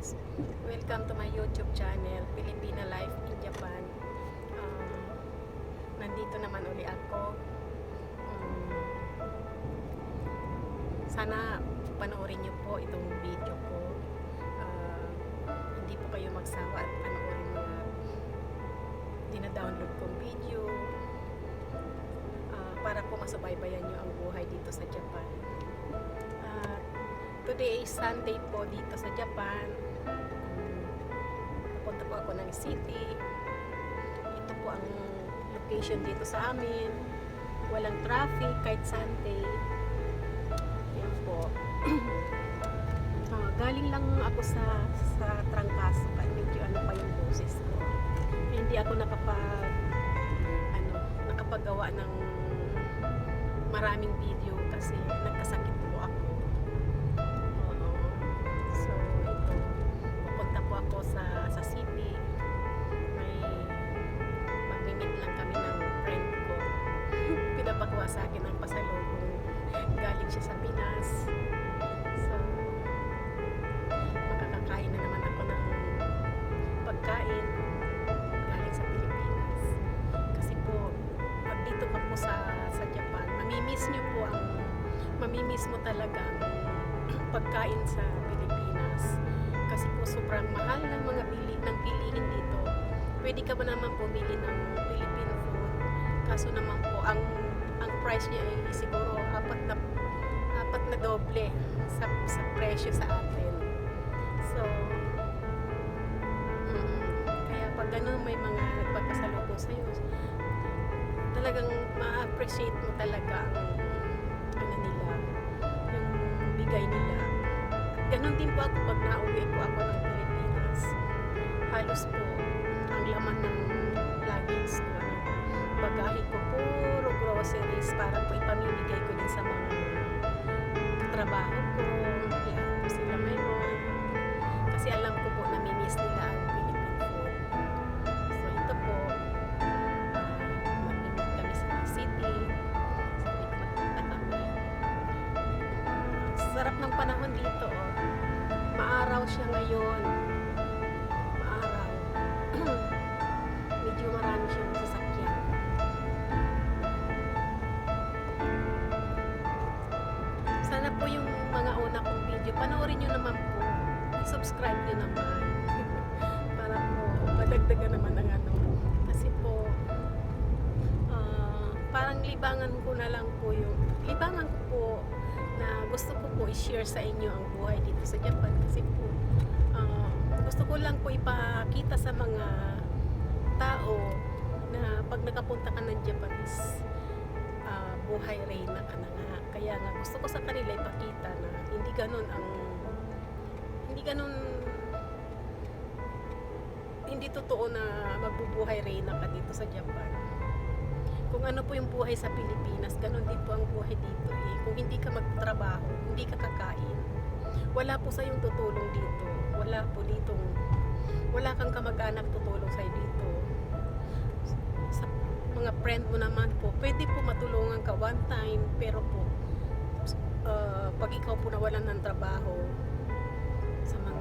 guys, welcome to my YouTube channel, Filipina Life in Japan. Nandito naman uli ako. Sana panoorin niyo po itong video ko. Hindi po kayo magsawa at panoorin mga dina-download kong video para po masubaybayan niyo ang buhay dito sa Japan. Today is Sunday po dito sa Japan. Pupunta po ako ng city. Ito po ang location dito sa amin. Walang traffic kahit Sunday. Yan po. Galing lang ako sa trangkaso kaya medyo ano pa yung boses ko. Hindi ako nakapagawa ng maraming video kasi nagkasakit po ako. So ito, pupunta po ako sa city. Magmi-meet lang kami ng friend ko. Pinapakuha sa akin ng pasalubong. Galing siya sa Pinas. So makakakain na naman ako ng pagkain galing sa Pilipinas. Kasi po pag dito ka po sa Japan, mamimiss mo talaga ang pagkain sa Pilipinas. Kasi po sobrang mahal ng mga bilihin dito. Pwede ka ba naman pumili ng Philippine food? Kaso naman po ang price niya ay siguro apat na doble sa presyo sa atin. So kaya pag ganun may mga nagpapasalubong sa'yo, talagang ma-appreciate mo talaga ang nila, yung bigay nila. Ganon din po ako pag nauwi po ako ng Pilipinas. Halos po ang laman ng luggage ko, bagahe ko, puro groceries para po ipamimigay ko din sa mga katrabaho ko. Lahat po sila mayroon. Kasi alam ko po namimiss nila ang Philippine food. So ito po, mag-meet kami sa city. Sabi ko magpunta kami. Sarap ng panahon dito, oh. Maaraw siya ngayon. Maaraw. Medyo marami siyang sasakyan. Sana po yung mga una kong video, panoorin nyo naman po. I-subscribe nyo naman. Para po madagdagan naman ang ano. Kasi po, parang libangan ko na lang po libangan ko po na gusto ko po i-share sa inyo ang buhay dito sa Japan. Kasi po, gusto ko lang po ipakita sa mga tao na pag nakapunta ka ng Japan is buhay reyna ka na nga. Kaya nga gusto ko sa kanila ipakita na hindi totoo na magbubuhay reyna ka dito sa Japan. Kung ano po yung buhay sa Pilipinas, ganun din po ang buhay dito eh. Kung hindi ka magtrabaho, hindi ka kakain, wala po sa yung tutulong dito. Wala kang kamag-anak tutulong sa'yo dito. Sa mga friend mo naman po, pwede po matulungan ka one time, pero po pag ikaw po nawalan ng trabaho, sa mga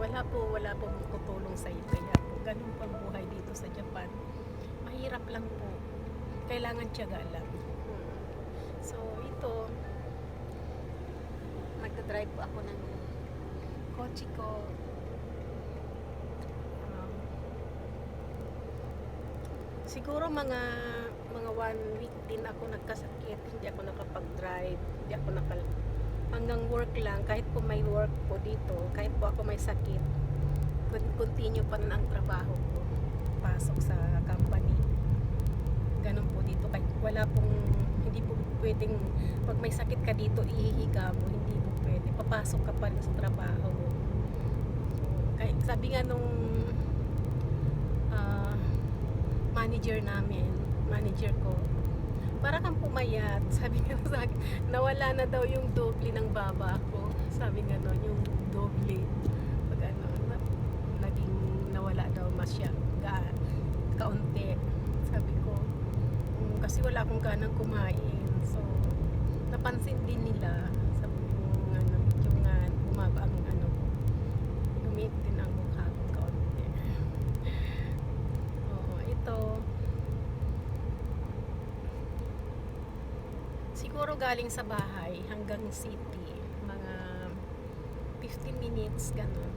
wala po tutulong sa'yo. Kaya po, ganun po ang buhay dito sa Japan. Mahirap lang po. Kailangan tiyaga lang. So, ito, nagdadrive po ako ng kotse ko. Siguro mga 1 week din ako nagkasakit. Hindi ako nakapag-drive. Hanggang work lang. Kahit po may work po dito, kahit po ako may sakit, continue pa rin ang trabaho ko. Pasok sa company. Ganun po dito. Kahit hindi po pwedeng, pag may sakit ka dito, ihihiga mo. Hindi po pwede. Papasok ka pa rin sa trabaho. Kaya, sabi nga nung manager ko, para kang pumayat. Sabi nga sa akin, nawala na daw yung doble ng baba ko. Sabi nga nun, yung doble. Pag naging nawala daw kaunti. Sabi ko, kasi wala akong ganang kumain. So, napansin din nila. Sabi ko, medyo nga bumaba ang galing sa bahay hanggang city, mga 15 minutes, ganun.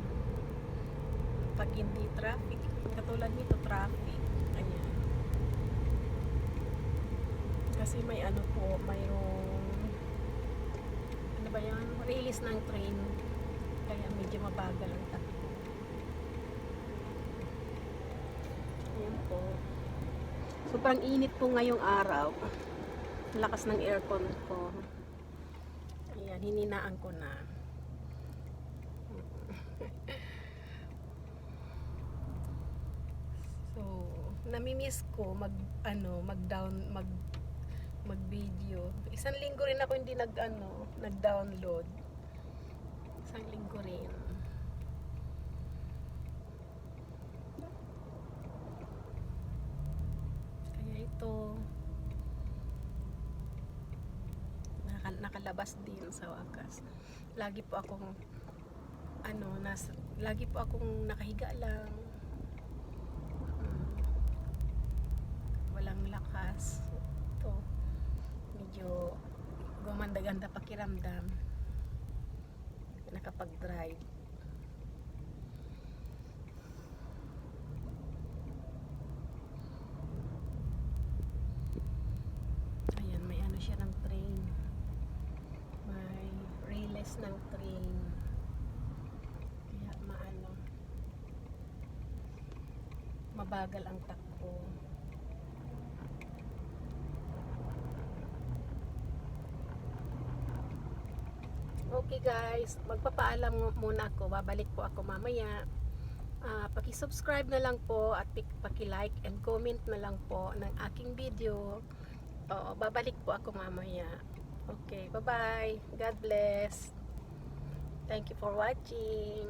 Pag hindi traffic. Katulad nito, traffic. Ayan. Kasi may ano po, mayroong ano ba yan? Release ng train. Kaya medyo mabagal ang takbo. Ayan po. Sobrang init po ngayong araw. Lakas ng aircon ko. Ayan, hininaan ko na. So, namimiss ko mag video. Isang linggo rin ako hindi nag-download. Isang linggo rin. Kaya ito nakalabas din sa wakas. Lagi po akong nakahiga lang. Walang lakas. Ito medyo gumanda-ganda pakiramdam nakapag-drive. Ayan, may ano siya ng train, may release ng train, kaya mabagal ang takbo. Okay guys, magpapaalam muna ako. Babalik po ako mamaya. Paki-subscribe na lang po at paki-like and comment na lang po ng aking video. Babalik po ako mamaya. Okay, bye-bye. God bless. Thank you for watching.